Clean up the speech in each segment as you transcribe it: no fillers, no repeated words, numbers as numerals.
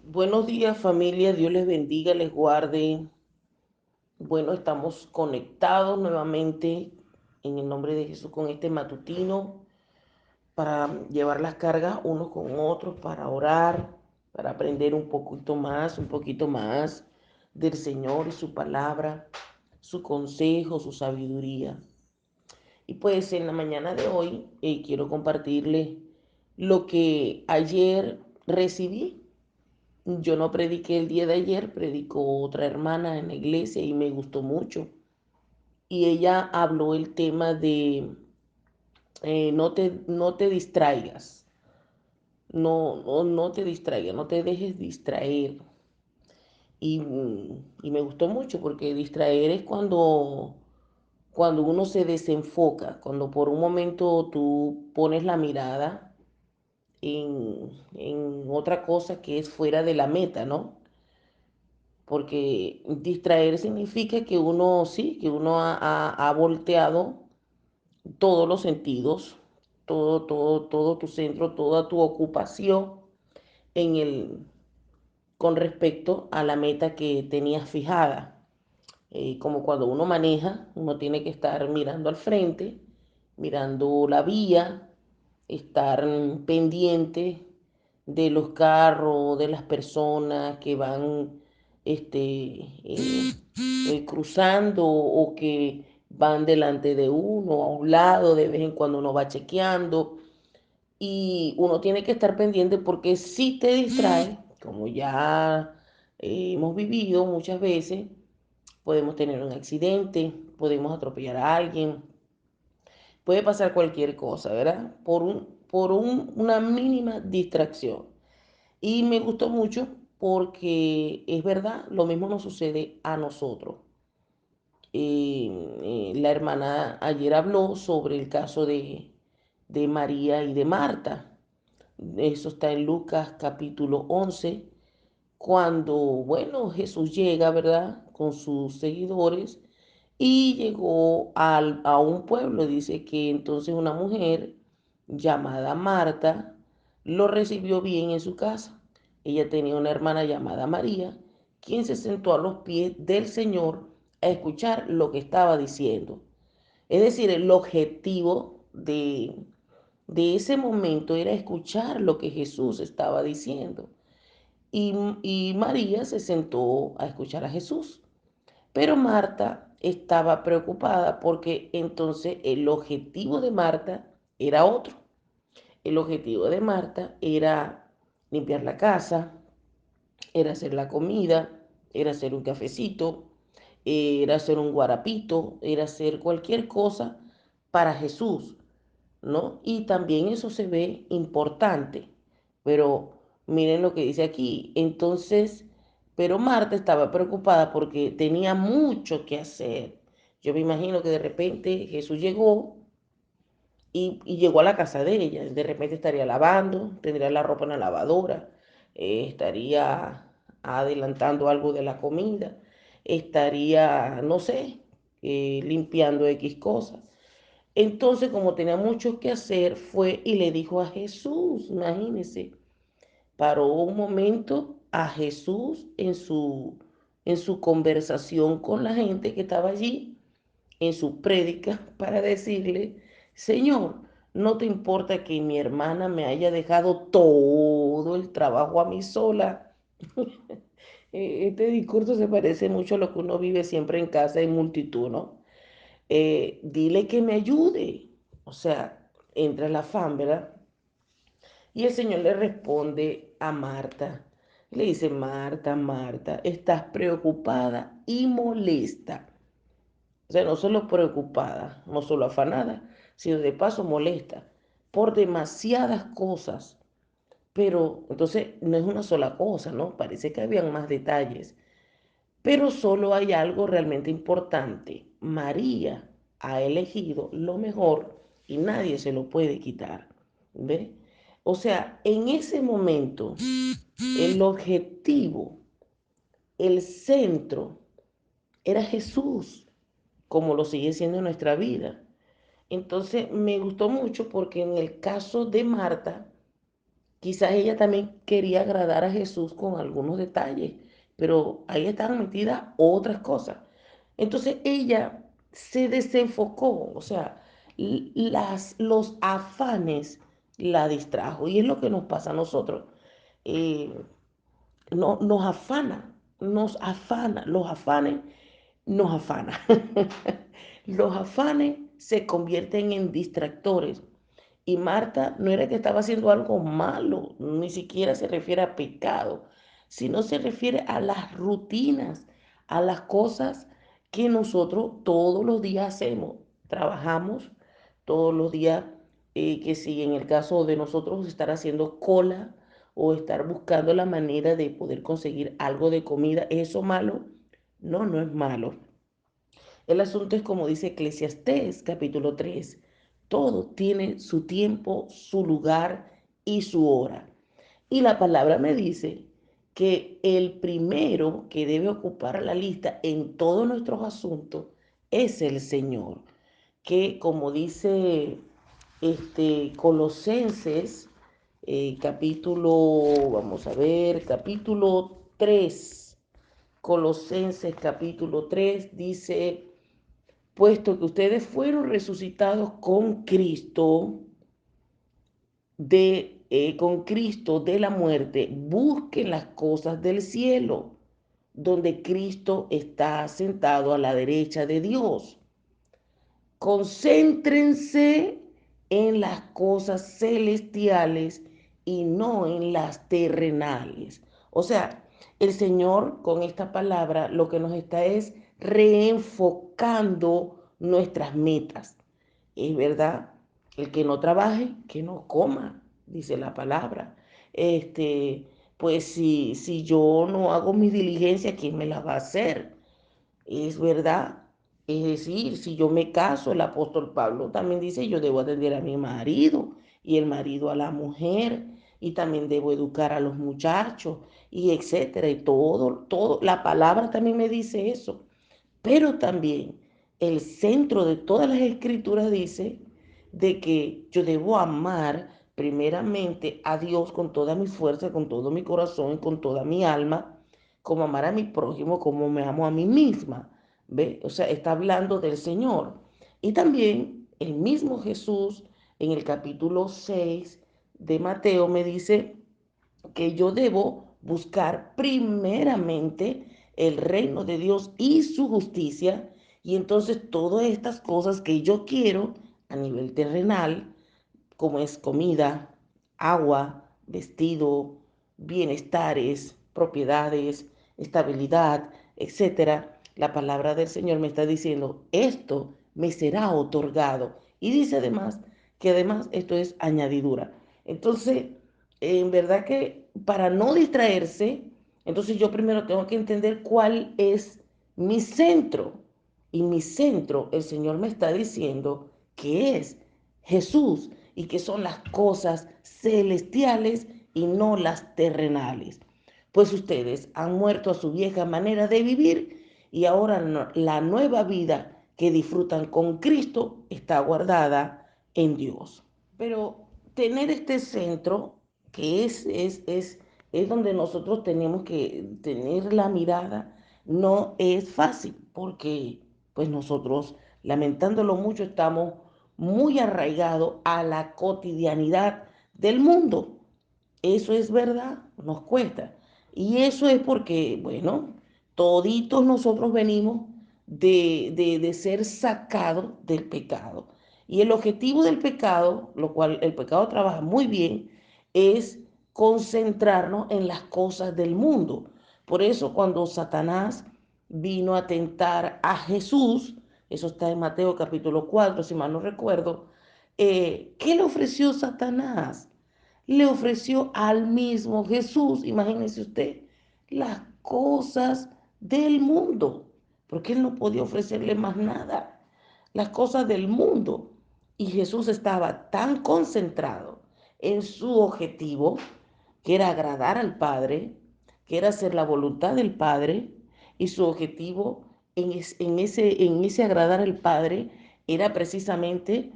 Buenos días familia, Dios les bendiga, les guarde. Bueno, estamos conectados nuevamente en el nombre de Jesús con este matutino para llevar las cargas unos con otros, para orar, para aprender un poquito más del Señor y su palabra, su consejo, su sabiduría. Y pues en la mañana de hoy quiero compartirles lo que ayer recibí. Yo no prediqué el día de ayer, predicó otra hermana en la iglesia y me gustó mucho. Y ella habló el tema de no te distraigas, no te distraigas, no te dejes distraer. Y me gustó mucho porque distraer es cuando uno se desenfoca, cuando por un momento tú pones la mirada en otra cosa que es fuera de la meta, ¿no? Porque distraer significa que uno, sí, que uno ha volteado todos los sentidos, todo tu centro, toda tu ocupación en con respecto a la meta que tenías fijada. Como cuando uno maneja, uno tiene que estar mirando al frente, mirando la vía, estar pendiente de los carros, de las personas que van cruzando o que van delante de uno, a un lado, de vez en cuando uno va chequeando y uno tiene que estar pendiente porque si te distrae, como ya hemos vivido muchas veces, podemos tener un accidente, podemos atropellar a alguien, puede pasar cualquier cosa, ¿verdad? Una mínima distracción. Y me gustó mucho porque es verdad, lo mismo nos sucede a nosotros. La hermana ayer habló sobre el caso de María y de Marta. Eso está en Lucas capítulo 11 cuando, bueno, Jesús llega, ¿verdad? Con sus seguidores y llegó a un pueblo. Dice que entonces una mujer llamada Marta lo recibió bien en su casa. Ella tenía una hermana llamada María, quien se sentó a los pies del Señor a escuchar lo que estaba diciendo. Es decir, el objetivo de ese momento era escuchar lo que Jesús estaba diciendo. Y María se sentó a escuchar a Jesús. Pero Marta estaba preocupada porque entonces el objetivo de Marta era otro. El objetivo de Marta era limpiar la casa, era hacer la comida, era hacer un cafecito, era hacer un guarapito, era hacer cualquier cosa para Jesús, ¿no? Y también eso se ve importante, pero miren lo que dice aquí. Entonces, pero Marta estaba preocupada porque tenía mucho que hacer. Yo me imagino que de repente Jesús llegó y llegó a la casa de ella. De repente estaría lavando, tendría la ropa en la lavadora, estaría adelantando algo de la comida, estaría, no sé, limpiando X cosas. Entonces, como tenía mucho que hacer, fue y le dijo a Jesús, imagínense, paró un momento a Jesús en su conversación con la gente que estaba allí, en su prédica, para decirle, Señor, ¿no te importa que mi hermana me haya dejado todo el trabajo a mí sola? Este discurso se parece mucho a lo que uno vive siempre en casa en multitud, ¿no? Dile que me ayude. O sea, entra el afán, ¿verdad? Y el Señor le responde a Marta. Le dice, Marta, Marta, estás preocupada y molesta. O sea, no solo preocupada, no solo afanada, sino de paso molesta por demasiadas cosas. Pero entonces no es una sola cosa, ¿no? Parece que habían más detalles. Pero solo hay algo realmente importante. María ha elegido lo mejor y nadie se lo puede quitar. ¿Ve? O sea, en ese momento, el objetivo, el centro, era Jesús, como lo sigue siendo en nuestra vida. Entonces me gustó mucho porque en el caso de Marta, quizás ella también quería agradar a Jesús con algunos detalles, pero ahí estaban metidas otras cosas. Entonces ella se desenfocó, o sea, los afanes la distrajo. Y es lo que nos pasa a nosotros. Eh, no, nos afana, los afanes nos afana. Los afanes se convierten en distractores. Y Marta no era que estaba haciendo algo malo, ni siquiera se refiere a pecado, sino se refiere a las rutinas, a las cosas que nosotros todos los días hacemos. Trabajamos todos los días, que si en el caso de nosotros estar haciendo cola o estar buscando la manera de poder conseguir algo de comida, ¿es eso malo? No, no es malo. El asunto es como dice Eclesiastés capítulo 3, todo tiene su tiempo, su lugar y su hora. Y la palabra me dice que el primero que debe ocupar la lista en todos nuestros asuntos es el Señor, que como dice Colosenses, capítulo, vamos a ver, capítulo 3, Colosenses capítulo 3 dice, puesto que ustedes fueron resucitados con Cristo de la muerte, busquen las cosas del cielo, donde Cristo está sentado a la derecha de Dios. Concéntrense en las cosas celestiales y no en las terrenales. O sea, el Señor con esta palabra lo que nos está es reenfocando nuestras metas. Es verdad, el que no trabaje, que no coma, dice la palabra. Pues si yo no hago mi diligencia, ¿quién me la va a hacer? Es verdad. Es decir, si yo me caso, el apóstol Pablo también dice, yo debo atender a mi marido y el marido a la mujer y también debo educar a los muchachos y etcétera. Y todo, la palabra también me dice eso. Pero también el centro de todas las escrituras dice de que yo debo amar primeramente a Dios con toda mi fuerza, con todo mi corazón, con toda mi alma, como amar a mi prójimo, como me amo a mí misma. ¿Ve? O sea, está hablando del Señor. Y también el mismo Jesús en el capítulo 6 de Mateo me dice que yo debo buscar primeramente el reino de Dios y su justicia, y entonces todas estas cosas que yo quiero a nivel terrenal, como es comida, agua, vestido, bienestares, propiedades, estabilidad, etcétera, la palabra del Señor me está diciendo, esto me será otorgado. Y dice además que además esto es añadidura. Entonces, en verdad que para no distraerse, entonces yo primero tengo que entender cuál es mi centro. Y mi centro, el Señor me está diciendo que es Jesús y que son las cosas celestiales y no las terrenales. Pues ustedes han muerto a su vieja manera de vivir y ahora la nueva vida que disfrutan con Cristo está guardada en Dios. Pero tener este centro, que es donde nosotros tenemos que tener la mirada, no es fácil, porque pues nosotros, lamentándolo mucho, estamos muy arraigados a la cotidianidad del mundo. Eso es verdad, nos cuesta. Y eso es porque, bueno, toditos nosotros venimos de ser sacados del pecado. Y el objetivo del pecado, lo cual el pecado trabaja muy bien, es concentrarnos en las cosas del mundo. Por eso cuando Satanás vino a tentar a Jesús, eso está en Mateo capítulo 4 si mal no recuerdo, ¿qué le ofreció Satanás? Le ofreció al mismo Jesús, imagínese usted, las cosas del mundo, porque él no podía ofrecerle más nada, las cosas del mundo. Y Jesús estaba tan concentrado en su objetivo, que era agradar al Padre, que era hacer la voluntad del Padre, y su objetivo en ese agradar al Padre era precisamente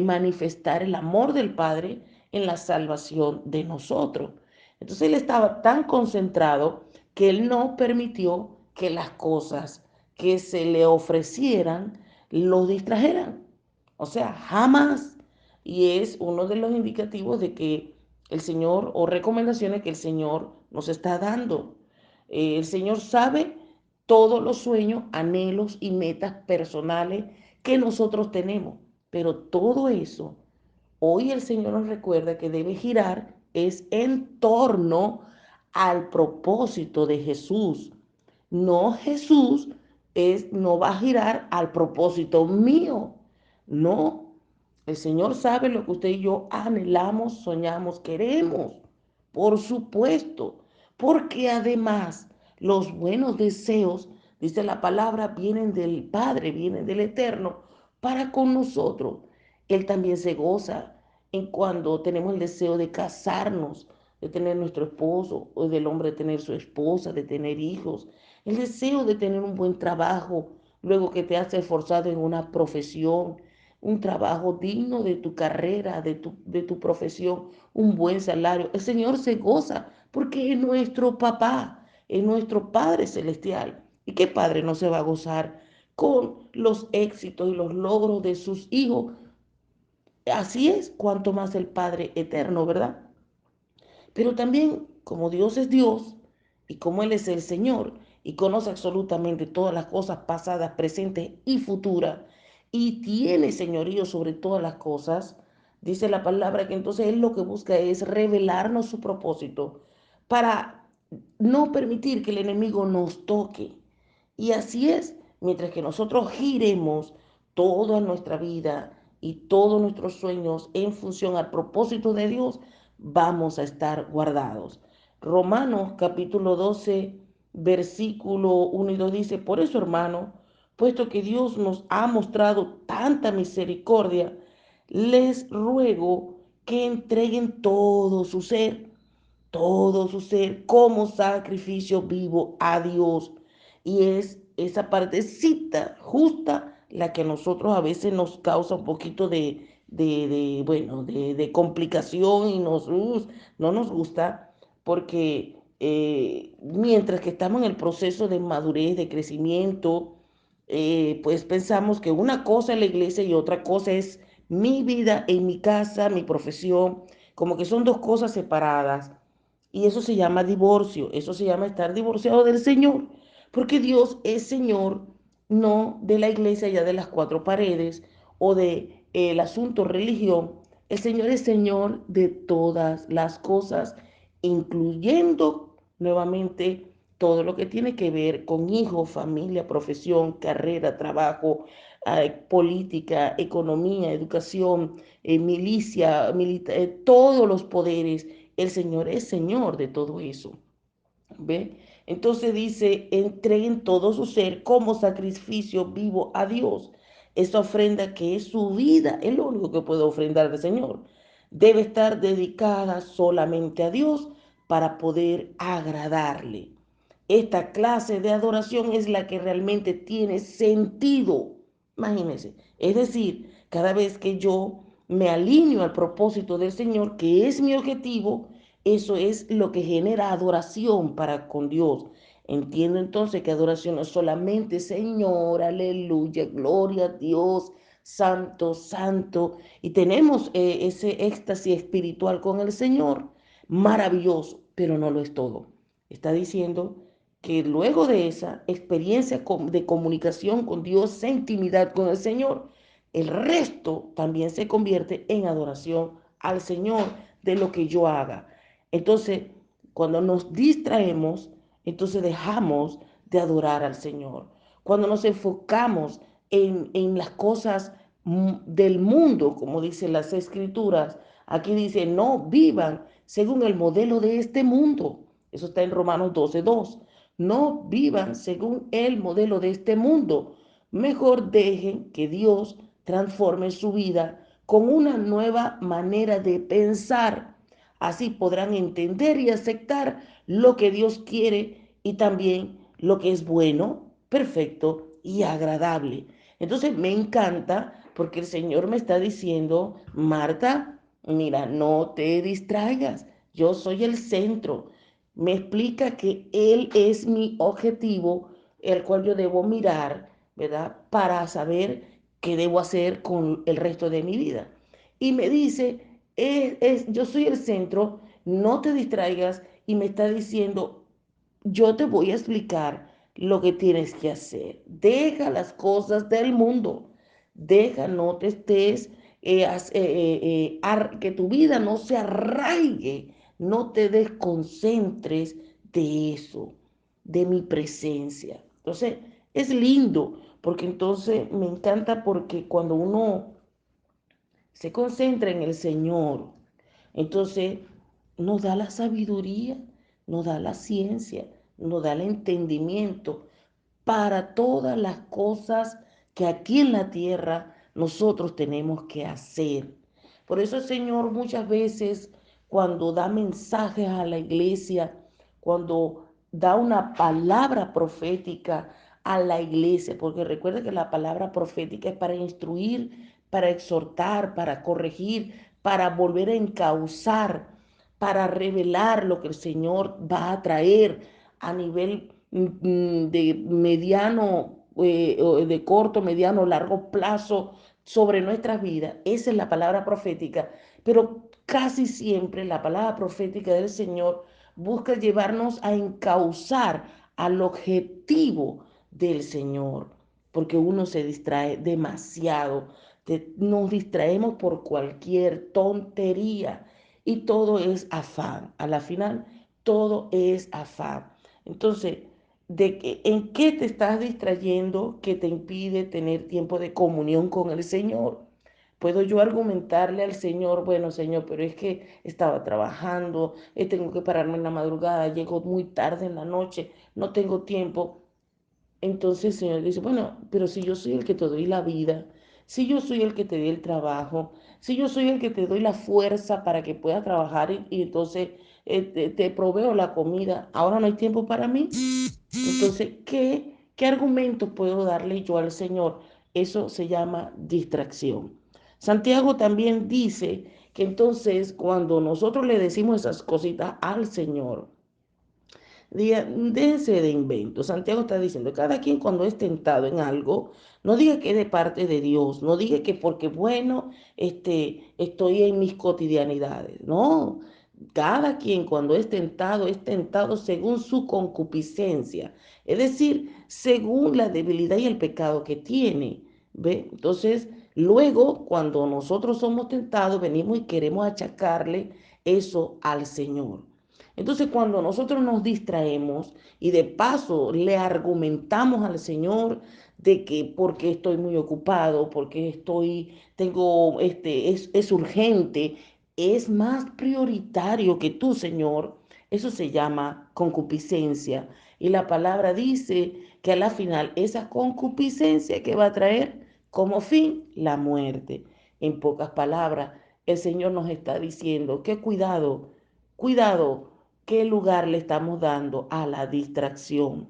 manifestar el amor del Padre, en la salvación de nosotros. Entonces él estaba tan concentrado que él no permitió que las cosas que se le ofrecieran lo distrajeran. O sea, jamás. Y es uno de los indicativos de que el Señor, o recomendaciones que el Señor nos está dando. El Señor sabe todos los sueños, anhelos y metas personales que nosotros tenemos. Pero todo eso, hoy el Señor nos recuerda que debe girar es en torno al propósito de Jesús. No, Jesús no va a girar al propósito mío. No, el Señor sabe lo que usted y yo anhelamos, soñamos, queremos. Por supuesto, porque además los buenos deseos, dice la palabra, vienen del Padre, vienen del Eterno para con nosotros. Él también se goza en cuando tenemos el deseo de casarnos, de tener nuestro esposo, o del hombre de tener su esposa, de tener hijos, el deseo de tener un buen trabajo, luego que te has esforzado en una profesión, un trabajo digno de tu carrera, de tu profesión, un buen salario. El Señor se goza porque es nuestro papá, es nuestro Padre celestial. ¿Y qué padre no se va a gozar con los éxitos y los logros de sus hijos? Así es, cuanto más el Padre eterno, ¿verdad? Pero también, como Dios es Dios y como Él es el Señor y conoce absolutamente todas las cosas pasadas, presentes y futuras, y tiene señorío sobre todas las cosas, dice la palabra que entonces Él lo que busca es revelarnos su propósito para no permitir que el enemigo nos toque. Y así es, mientras que nosotros giremos toda nuestra vida y todos nuestros sueños en función al propósito de Dios, vamos a estar guardados. Romanos capítulo 12, versículo 1 y 2 dice, por eso hermano, puesto que Dios nos ha mostrado tanta misericordia, les ruego que entreguen todo su ser como sacrificio vivo a Dios. Y es esa partecita justa la que a nosotros a veces nos causa un poquito bueno, de complicación y no nos gusta porque mientras que estamos en el proceso de madurez, de crecimiento, pues pensamos que una cosa es la iglesia y otra cosa es mi vida en mi casa, mi profesión, como que son dos cosas separadas. Y eso se llama divorcio, eso se llama estar divorciado del Señor, porque Dios es Señor no de la iglesia ya de las cuatro paredes o de el asunto religión. El Señor es Señor de todas las cosas, incluyendo nuevamente todo lo que tiene que ver con hijos, familia, profesión, carrera, trabajo, política, economía, educación, milicia, todos los poderes. El Señor es Señor de todo eso. ¿Ve? Entonces dice, entreguen todo su ser como sacrificio vivo a Dios. Esa ofrenda que es su vida, es lo único que puede ofrendar al Señor. Debe estar dedicada solamente a Dios para poder agradarle. Esta clase de adoración es la que realmente tiene sentido. Imagínense. Es decir, cada vez que yo me alineo al propósito del Señor, que es mi objetivo, eso es lo que genera adoración para con Dios. Entiendo entonces que adoración no es solamente Señor, aleluya, gloria a Dios, santo, santo. Y tenemos ese éxtasis espiritual con el Señor, maravilloso, pero no lo es todo. Está diciendo que luego de esa experiencia de comunicación con Dios, esa intimidad con el Señor, el resto también se convierte en adoración al Señor de lo que yo haga. Entonces, cuando nos distraemos, entonces dejamos de adorar al Señor. Cuando nos enfocamos en las cosas del mundo, como dicen las escrituras, aquí dice, no vivan según el modelo de este mundo. Eso está en Romanos 12:2. No vivan según el modelo de este mundo. Mejor dejen que Dios transforme su vida con una nueva manera de pensar. Así podrán entender y aceptar lo que Dios quiere y también lo que es bueno, perfecto y agradable. Entonces me encanta porque el Señor me está diciendo, Marta, Mira, no te distraigas. Yo soy el centro. Me explica que Él es mi objetivo, el cual yo debo mirar, ¿verdad? Para saber qué debo hacer con el resto de mi vida. Y me dice, yo soy el centro, no te distraigas. Y me está diciendo, yo te voy a explicar lo que tienes que hacer. Deja las cosas del mundo. Deja, no te estés, que tu vida no se arraigue, no te desconcentres de eso, de mi presencia. Entonces, es lindo, porque entonces me encanta porque cuando uno se concentra en el Señor, entonces nos da la sabiduría, nos da la ciencia, nos da el entendimiento para todas las cosas que aquí en la tierra nosotros tenemos que hacer. Por eso el Señor muchas veces cuando da mensajes a la iglesia, cuando da una palabra profética a la iglesia, porque recuerda que la palabra profética es para instruir, para exhortar, para corregir, para volver a encauzar, para revelar lo que el Señor va a traer a nivel de mediano, de corto, mediano, largo plazo sobre nuestras vidas. Esa es la palabra profética. Pero casi siempre la palabra profética del Señor busca llevarnos a encauzar al objetivo del Señor, porque uno se distrae demasiado. Nos distraemos por cualquier tontería y todo es afán. A la final, todo es afán. Entonces, ¿en qué te estás distrayendo que te impide tener tiempo de comunión con el Señor? Puedo yo argumentarle al Señor, bueno, Señor, pero es que estaba trabajando, tengo que pararme en la madrugada, llego muy tarde en la noche, no tengo tiempo. Entonces el Señor dice, bueno, pero si yo soy el que te doy la vida, si yo soy el que te doy el trabajo, si yo soy el que te doy la fuerza para que puedas trabajar y entonces te proveo la comida, ahora no hay tiempo para mí. Entonces, ¿qué argumentos puedo darle yo al Señor? Eso se llama distracción. Santiago también dice que entonces cuando nosotros le decimos esas cositas al Señor, déjense de inventos. Santiago está diciendo, cada quien cuando es tentado en algo, no diga que es de parte de Dios, no diga que porque bueno, estoy en mis cotidianidades. No, cada quien cuando es tentado según su concupiscencia, es decir, según la debilidad y el pecado que tiene. ¿Ve? Entonces, luego, cuando nosotros somos tentados, venimos y queremos achacarle eso al Señor. Entonces, cuando nosotros nos distraemos y de paso le argumentamos al Señor de que porque estoy muy ocupado, porque es urgente, es más prioritario que tú, Señor, eso se llama concupiscencia. Y la palabra dice que a la final esa concupiscencia que va a traer como fin la muerte. En pocas palabras, el Señor nos está diciendo que cuidado, cuidado qué lugar le estamos dando a la distracción,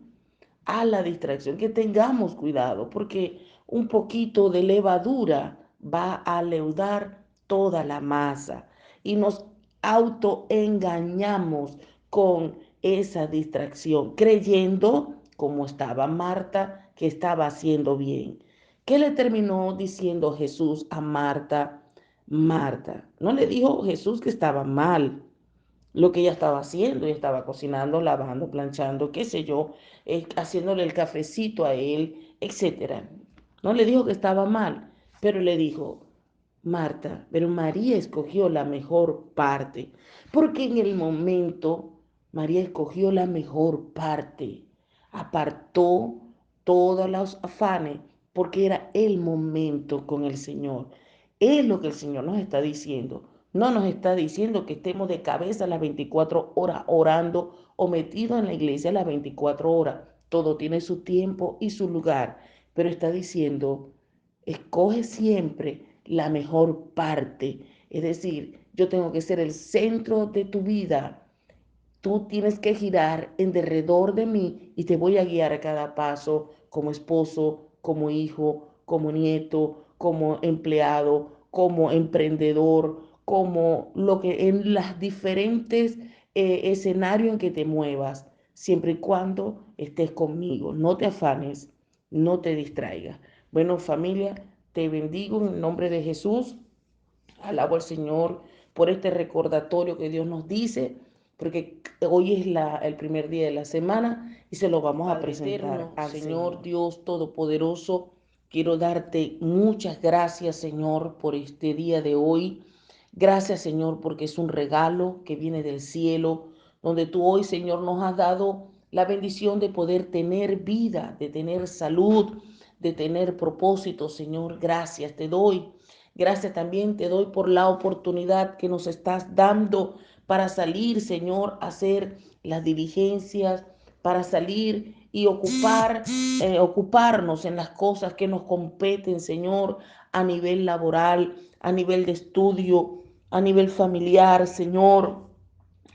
que tengamos cuidado, porque un poquito de levadura va a leudar toda la masa y nos autoengañamos con esa distracción, creyendo, como estaba Marta, que estaba haciendo bien. ¿Qué le terminó diciendo Jesús a Marta? Marta, no le dijo Jesús que estaba mal lo que ella estaba haciendo. Ella estaba cocinando, lavando, planchando, qué sé yo, haciéndole el cafecito a él, etcétera. No le dijo que estaba mal, pero le dijo, Marta, pero María escogió la mejor parte, porque en el momento María escogió la mejor parte, apartó todos los afanes, porque era el momento con el Señor. Es lo que el Señor nos está diciendo. No nos está diciendo que estemos de cabeza las 24 horas orando o metidos en la iglesia las 24 horas. Todo tiene su tiempo y su lugar, pero está diciendo, escoge siempre la mejor parte. Es decir, yo tengo que ser el centro de tu vida. Tú tienes que girar en derredor de mí y te voy a guiar a cada paso como esposo, como hijo, como nieto, como empleado, como emprendedor, como lo que en las diferentes escenarios en que te muevas, siempre y cuando estés conmigo. No te afanes, no te distraigas. Bueno, familia, te bendigo en el nombre de Jesús. Alabo al Señor por este recordatorio que Dios nos dice, porque hoy es el primer día de la semana y se lo vamos a presentar al Señor Dios Todopoderoso. Quiero darte muchas gracias, Señor, por este día de hoy. Gracias, Señor, porque es un regalo que viene del cielo, donde tú hoy, Señor, nos has dado la bendición de poder tener vida, de tener salud, de tener propósito, Señor. Gracias te doy. Gracias también te doy por la oportunidad que nos estás dando para salir, Señor, a hacer las diligencias, para salir y ocuparnos en las cosas que nos competen, Señor, a nivel laboral, a nivel de estudio, a nivel familiar, Señor.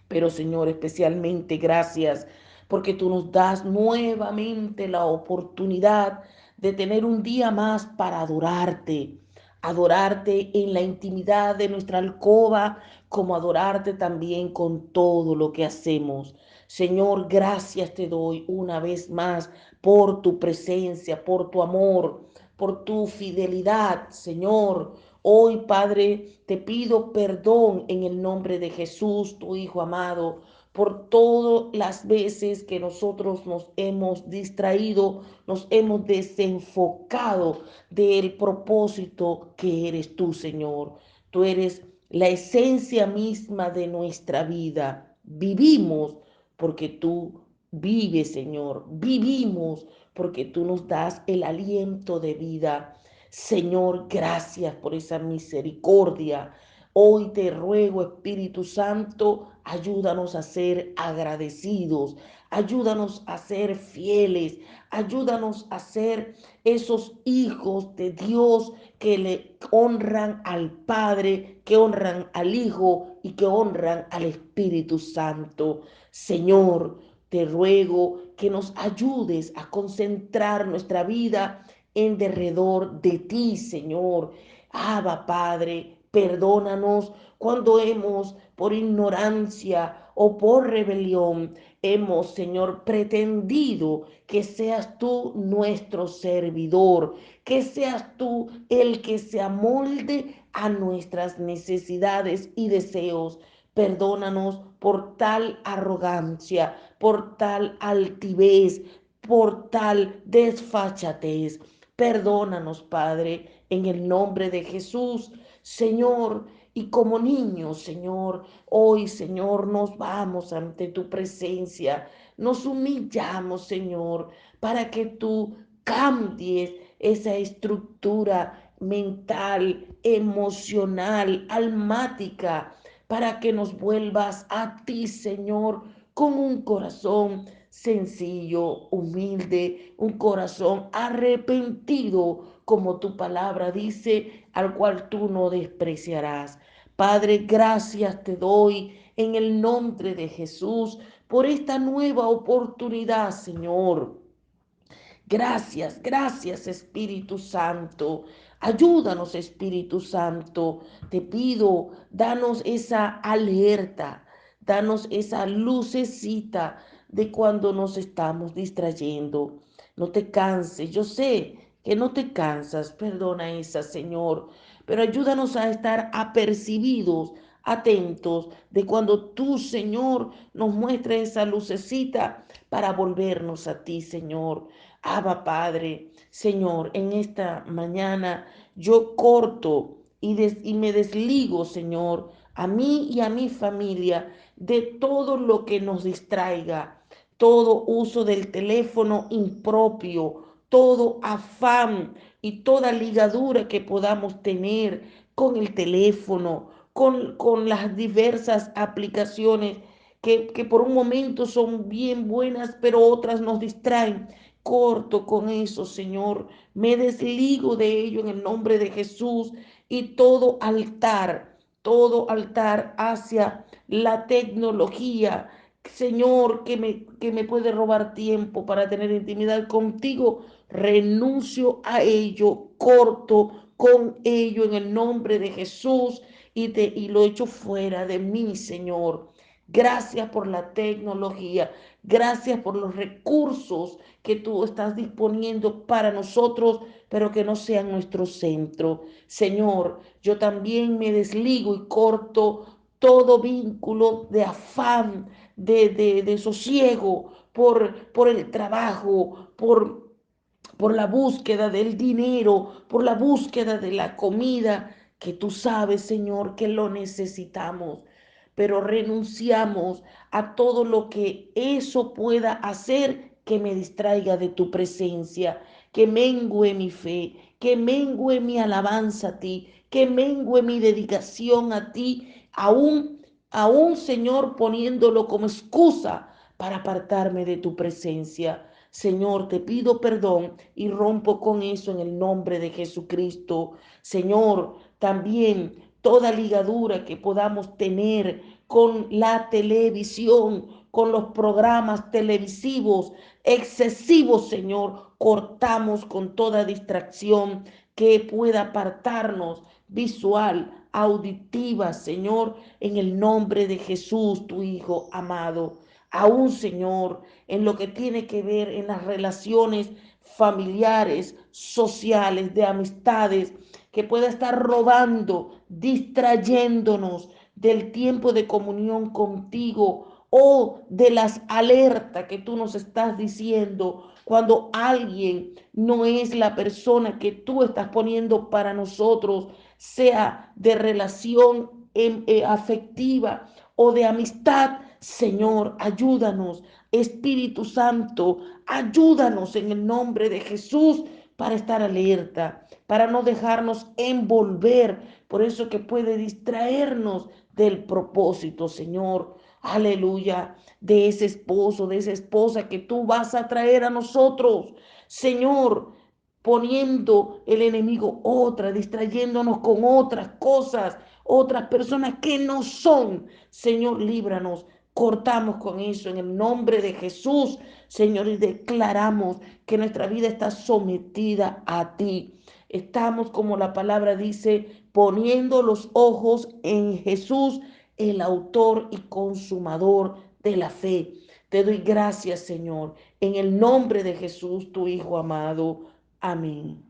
Pero Señor, especialmente gracias porque tú nos das nuevamente la oportunidad de tener un día más para adorarte. Adorarte en la intimidad de nuestra alcoba, como adorarte también con todo lo que hacemos. Señor, gracias te doy una vez más por tu presencia, por tu amor, por tu fidelidad, Señor. Hoy, Padre, te pido perdón en el nombre de Jesús, tu Hijo amado, por todas las veces que nosotros nos hemos distraído, nos hemos desenfocado del propósito que eres tú, Señor. Tú eres la esencia misma de nuestra vida. Vivimos porque tú vives, Señor. Vivimos porque tú nos das el aliento de vida. Señor, gracias por esa misericordia. Hoy te ruego, Espíritu Santo, ayúdanos a ser agradecidos, ayúdanos a ser fieles, ayúdanos a ser esos hijos de Dios que le honran al Padre, que honran al Hijo y que honran al Espíritu Santo. Señor, te ruego que nos ayudes a concentrar nuestra vida en derredor de ti, Señor. Abba, Padre, perdónanos cuando hemos, por ignorancia o por rebelión, hemos, Señor, pretendido que seas tú nuestro servidor, que seas tú el que se amolde a nuestras necesidades y deseos. Perdónanos por tal arrogancia, por tal altivez, por tal desfachatez. Perdónanos, Padre, en el nombre de Jesús, Señor. Y como niños, Señor, hoy, Señor, nos vamos ante tu presencia, nos humillamos, Señor, para que tú cambies esa estructura mental, emocional, almática, para que nos vuelvas a ti, Señor, con un corazón sencillo, humilde, un corazón arrepentido, como tu palabra dice, al cual tú no despreciarás. Padre, gracias te doy en el nombre de Jesús por esta nueva oportunidad, Señor. Gracias, gracias Espíritu Santo. Ayúdanos Espíritu Santo. Te pido, danos esa alerta, danos esa lucecita de cuando nos estamos distrayendo. No te canses, yo sé que no te cansas, perdona esa, Señor, pero ayúdanos a estar apercibidos, atentos de cuando tú, Señor, nos muestres esa lucecita para volvernos a ti, Señor. Abba Padre, Señor, en esta mañana yo corto y me desligo, Señor, a mí y a mi familia de todo lo que nos distraiga, todo uso del teléfono impropio, todo afán y toda ligadura que podamos tener con el teléfono, con las diversas aplicaciones que por un momento son bien buenas, pero otras nos distraen. Corto con eso, Señor. Me desligo de ello en el nombre de Jesús y todo altar hacia la tecnología, Señor, que me puede robar tiempo para tener intimidad contigo, renuncio a ello, corto con ello en el nombre de Jesús y lo echo fuera de mí, Señor. Gracias por la tecnología, gracias por los recursos que tú estás disponiendo para nosotros, pero que no sean nuestro centro. Señor, yo también me desligo y corto todo vínculo de afán, de sosiego por el trabajo, por la búsqueda del dinero, por la búsqueda de la comida, que tú sabes, Señor, que lo necesitamos, pero renunciamos a todo lo que eso pueda hacer que me distraiga de tu presencia, que mengue mi fe, que mengue mi alabanza a ti, que mengue mi dedicación a ti, aún Señor, poniéndolo como excusa para apartarme de tu presencia. Señor, te pido perdón y rompo con eso en el nombre de Jesucristo. Señor, también toda ligadura que podamos tener con la televisión, con los programas televisivos excesivos, Señor, cortamos con toda distracción que pueda apartarnos visual, auditiva, Señor, en el nombre de Jesús, tu Hijo amado. Aún, Señor, en lo que tiene que ver en las relaciones familiares, sociales, de amistades, que pueda estar robando, distrayéndonos del tiempo de comunión contigo o de las alertas que tú nos estás diciendo cuando alguien no es la persona que tú estás poniendo para nosotros, sea de relación afectiva o de amistad. Señor, ayúdanos. Espíritu Santo, ayúdanos en el nombre de Jesús para estar alerta, para no dejarnos envolver por eso que puede distraernos del propósito, Señor. Aleluya, de ese esposo, de esa esposa que tú vas a traer a nosotros, Señor, poniendo el enemigo otra, distrayéndonos con otras cosas, otras personas que no son. Señor, líbranos. Cortamos con eso en el nombre de Jesús, Señor, y declaramos que nuestra vida está sometida a ti. Estamos, como la palabra dice, poniendo los ojos en Jesús, el autor y consumador de la fe. Te doy gracias, Señor, en el nombre de Jesús, tu Hijo amado. Amén.